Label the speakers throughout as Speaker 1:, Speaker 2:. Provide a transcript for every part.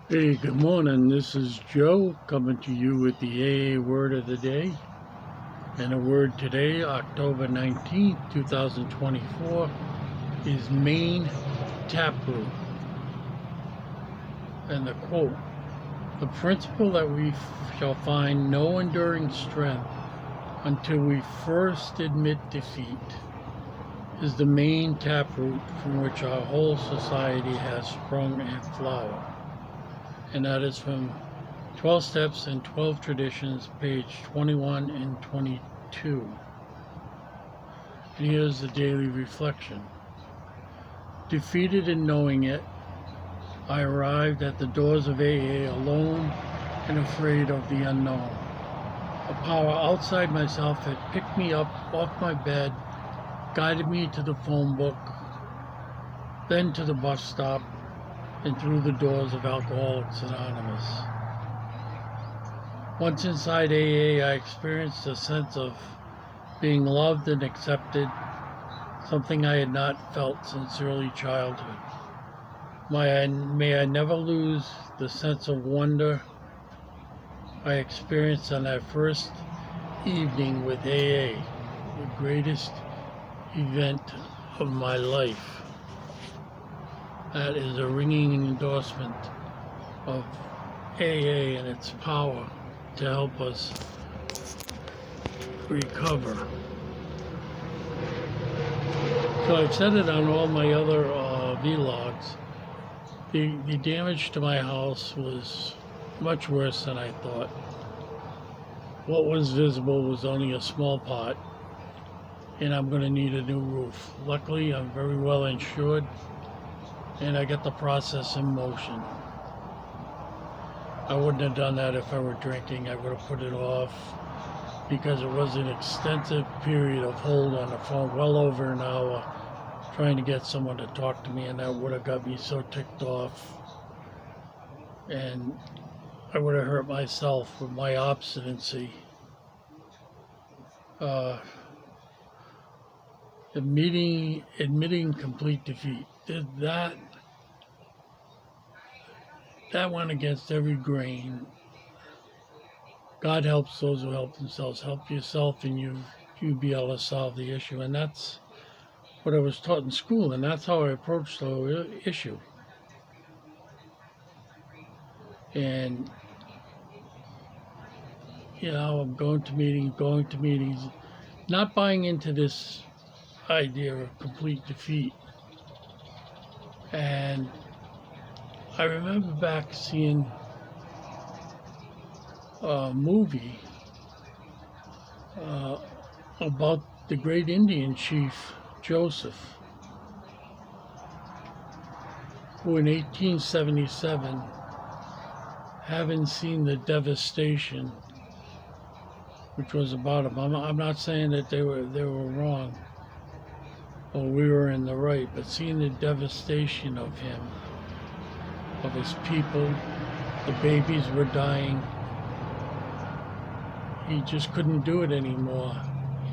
Speaker 1: Hey, good morning. This is Joe coming to you with the AA word of the day. And the word today, October 19th, 2024, is main taproot. And the quote, the principle that we shall find no enduring strength until we first admit defeat is the main taproot from which our whole society has sprung and flowered. And that is from 12 Steps and 12 Traditions, page 21 and 22. And here's the daily reflection. Defeated in knowing it, I arrived at the doors of AA alone and afraid of the unknown. A power outside myself had picked me up off my bed, guided me to the phone book, then to the bus stop, and through the doors of Alcoholics Anonymous. Once inside AA, I experienced a sense of being loved and accepted, something I had not felt since early childhood. May I never lose the sense of wonder I experienced on that first evening with AA, the greatest event of my life. That is a ringing endorsement of AA and its power to help us recover. So I've said it on all my other vlogs. The damage to my house was much worse than I thought. What was visible was only a small part, and I'm going to need a new roof. Luckily, I'm very well insured, and I get the process in motion. I wouldn't have done that if I were drinking. I would have put it off because it was an extensive period of hold on the phone, well over an hour, trying to get someone to talk to me, and that would have got me so ticked off. And I would have hurt myself with my obstinacy. Admitting complete defeat. That went against every grain. God helps those who help themselves. Help yourself and you be able to solve the issue. And that's what I was taught in school, and that's how I approached the issue. And, I'm going to meetings, not buying into this idea of complete defeat. And I remember back seeing a movie about the great Indian chief Joseph, who in 1877, having seen the devastation which was about him, I'm not saying that they were wrong or we were in the right, but seeing the devastation of him, of his people, the babies were dying. He just couldn't do it anymore.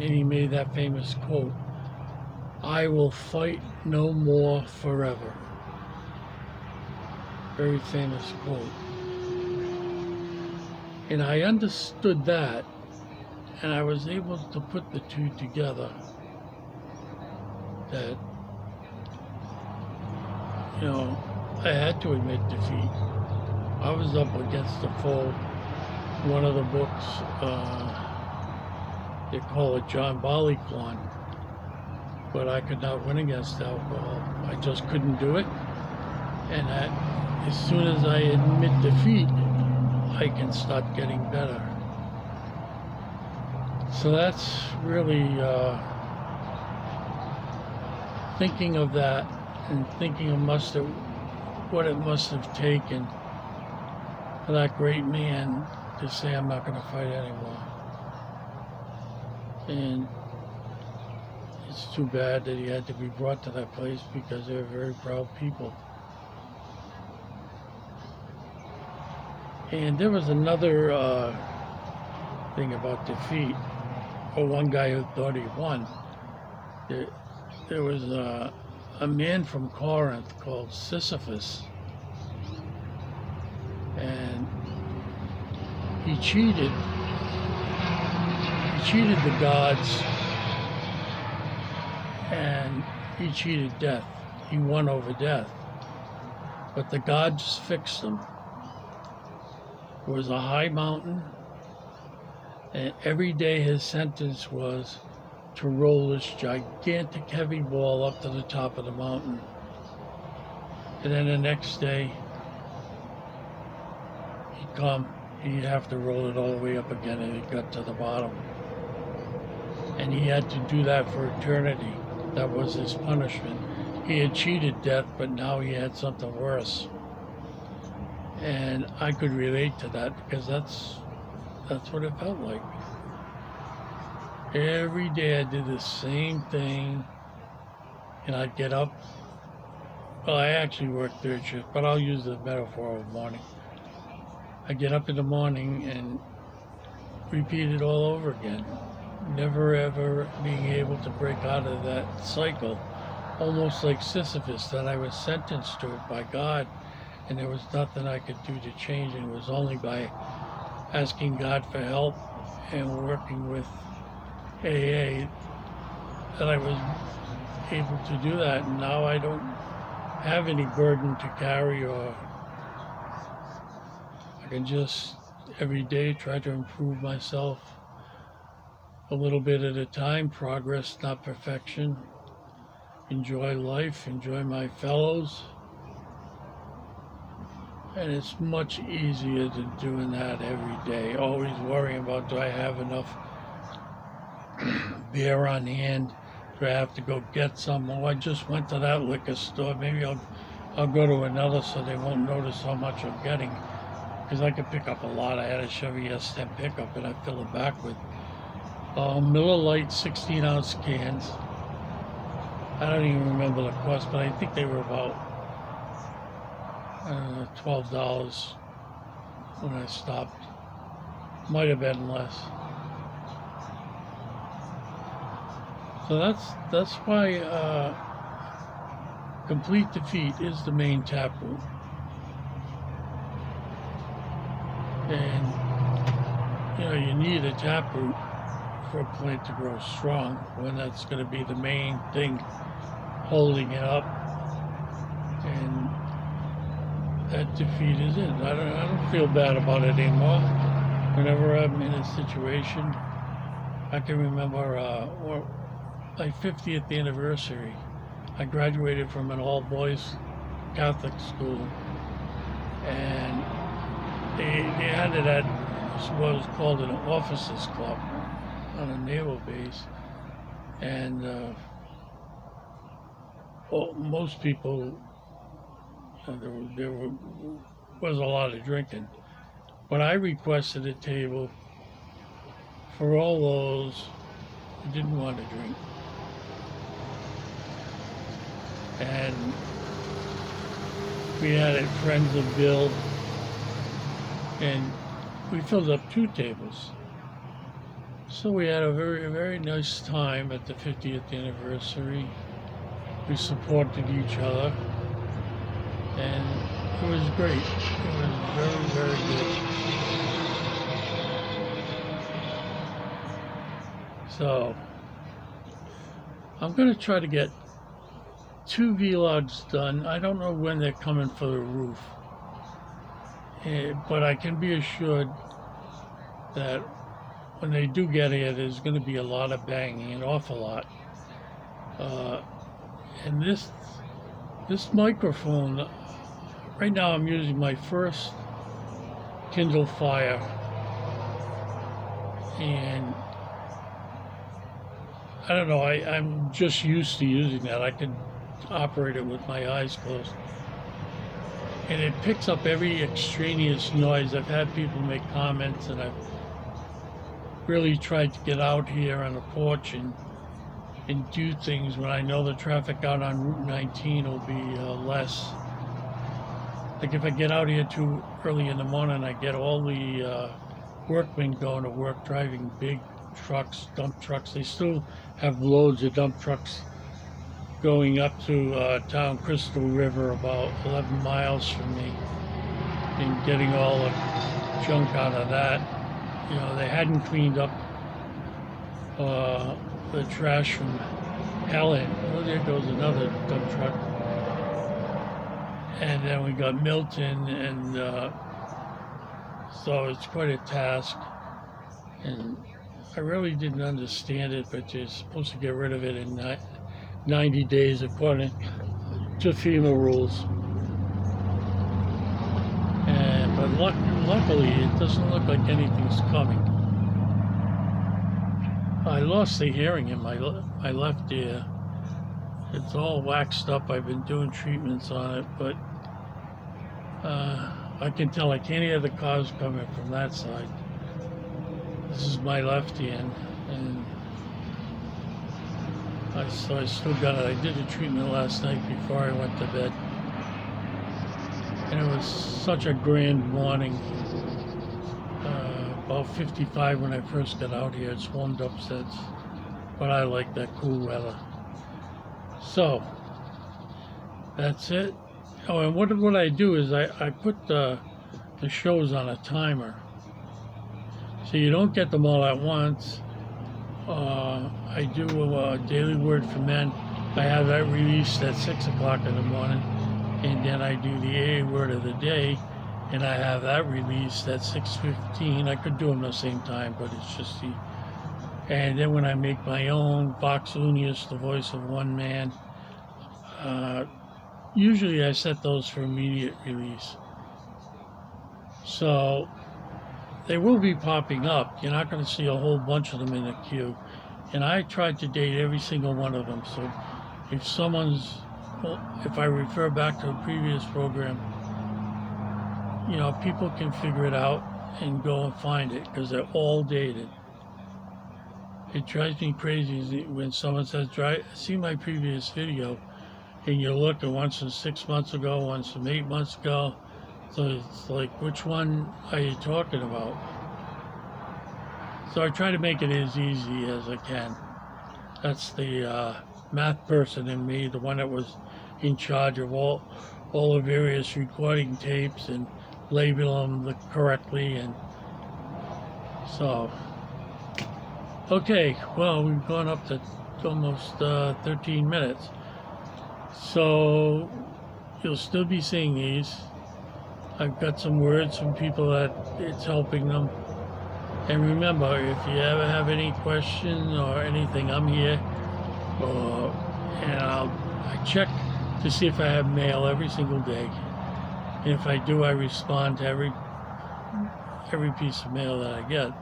Speaker 1: And he made that famous quote, "I will fight no more forever." Very famous quote. And I understood that, and I was able to put the two together. That, I had to admit defeat. I was up against the foe. One of the books, they call it John Barleycorn, but I could not win against alcohol. I just couldn't do it. And that as soon as I admit defeat, I can start getting better. So that's really thinking of that and thinking of what it must have taken for that great man to say, I'm not going to fight anymore. And it's too bad that he had to be brought to that place because they were very proud people. And there was another thing about defeat, or one guy who thought he won. There was a man from Corinth called Sisyphus, He cheated. He cheated the gods, and he cheated death. He won over death. But the gods fixed him. It was a high mountain, and every day his sentence was to roll this gigantic heavy ball up to the top of the mountain. And then the next day, he'd come, he'd have to roll it all the way up again, and it got to the bottom. And he had to do that for eternity. That was his punishment. He had cheated death, but now he had something worse. And I could relate to that because that's what it felt like. Every day I did the same thing, and I'd get up. Well, I actually worked third shift, but I'll use the metaphor of morning. I get up in the morning and repeat it all over again. Never ever being able to break out of that cycle. Almost like Sisyphus, that I was sentenced to it by God, and there was nothing I could do to change it. It was only by asking God for help and working with AA that I was able to do that. And now I don't have any burden to carry, or I can just every day try to improve myself a little bit at a time. Progress, not perfection. Enjoy life, enjoy my fellows. And it's much easier than doing that every day. Always worrying about, do I have enough beer on hand? Do I have to go get some? Oh, I just went to that liquor store. Maybe I'll go to another so they won't notice how much I'm getting. Because I could pick up a lot. I had a Chevy S10 pickup, and I fill it back with Miller Lite 16-ounce cans. I don't even remember the cost, but I think they were about $12 when I stopped. Might have been less. So that's why complete defeat is the main taproot. And you need a taproot for a plant to grow strong, when that's going to be the main thing holding it up. And that defeat is it. I don't feel bad about it anymore. Whenever I'm in a situation, I can remember my 50th anniversary. I graduated from an all-boys Catholic school, and they had it at what was called an officers club on a naval base, and most people, there was a lot of drinking. But I requested a table for all those who didn't want to drink. And we had it Friends of Bill, and we filled up 2 tables. So we had a very, very nice time at the 50th anniversary. We supported each other, and it was great. It was very, very good. So I'm going to try to get 2 vlogs done. I don't know when they're coming for the roof, but I can be assured that when they do get here, there's going to be a lot of banging, an awful lot. And this microphone, right now I'm using my first Kindle Fire, and I don't know, I'm just used to using that. I can operate it with my eyes closed. And it picks up every extraneous noise. I've had people make comments, and I've really tried to get out here on the porch and do things when I know the traffic out on Route 19 will be less. Like if I get out here too early in the morning, I get all the workmen going to work driving big trucks, dump trucks. They still have loads of dump trucks going up to town Crystal River, about 11 miles from me, and getting all the junk out of that. You know, they hadn't cleaned up the trash from Helen. Oh, there goes another dump truck. And then we got Milton, and so it's quite a task. And I really didn't understand it, but you're supposed to get rid of it in 90 days according to FEMA rules. But luckily, it doesn't look like anything's coming. I lost the hearing in my left ear. It's all waxed up. I've been doing treatments on it, but I can tell I can't hear the cars coming from that side. This is my left hand, and I still got it. I did the treatment last night before I went to bed, and it was such a grand morning. About 55 when I first got out here. It's warmed up since, but I like that cool weather. So that's it. Oh, and what I do is I put the shows on a timer, so you don't get them all at once. I do a daily word for men. I have that released at 6 o'clock in the morning, and then I do the AA word of the day, and I have that released at 6:15. I could do them at the same time, but it's just the. And then when I make my own Vox Unius, the voice of one man, usually I set those for immediate release. So they will be popping up. You're not going to see a whole bunch of them in the queue. And I tried to date every single one of them. So if I refer back to a previous program, you know, people can figure it out and go and find it because they're all dated. It drives me crazy when someone says, see my previous video, and you look at once from 6 months ago, once from 8 months ago. So it's like, which one are you talking about? So I try to make it as easy as I can. That's the math person in me, the one that was in charge of all the various recording tapes and label them correctly. And so, okay, well, we've gone up to almost 13 minutes. So you'll still be seeing these. I've got some words from people that it's helping them. And remember, if you ever have any questions or anything, I'm here. And I check to see if I have mail every single day. And if I do, I respond to every piece of mail that I get.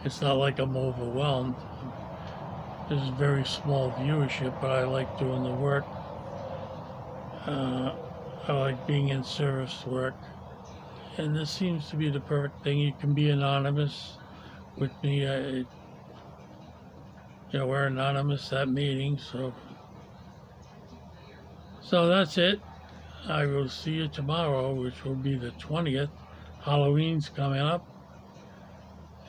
Speaker 1: It's not like I'm overwhelmed. There's very small viewership, but I like doing the work. I like being in service work. And this seems to be the perfect thing. You can be anonymous with me. We're anonymous at meetings. So that's it. I will see you tomorrow, which will be the 20th. Halloween's coming up.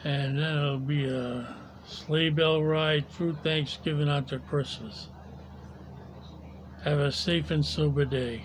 Speaker 1: And then it'll be a sleigh bell ride through Thanksgiving onto Christmas. Have a safe and sober day.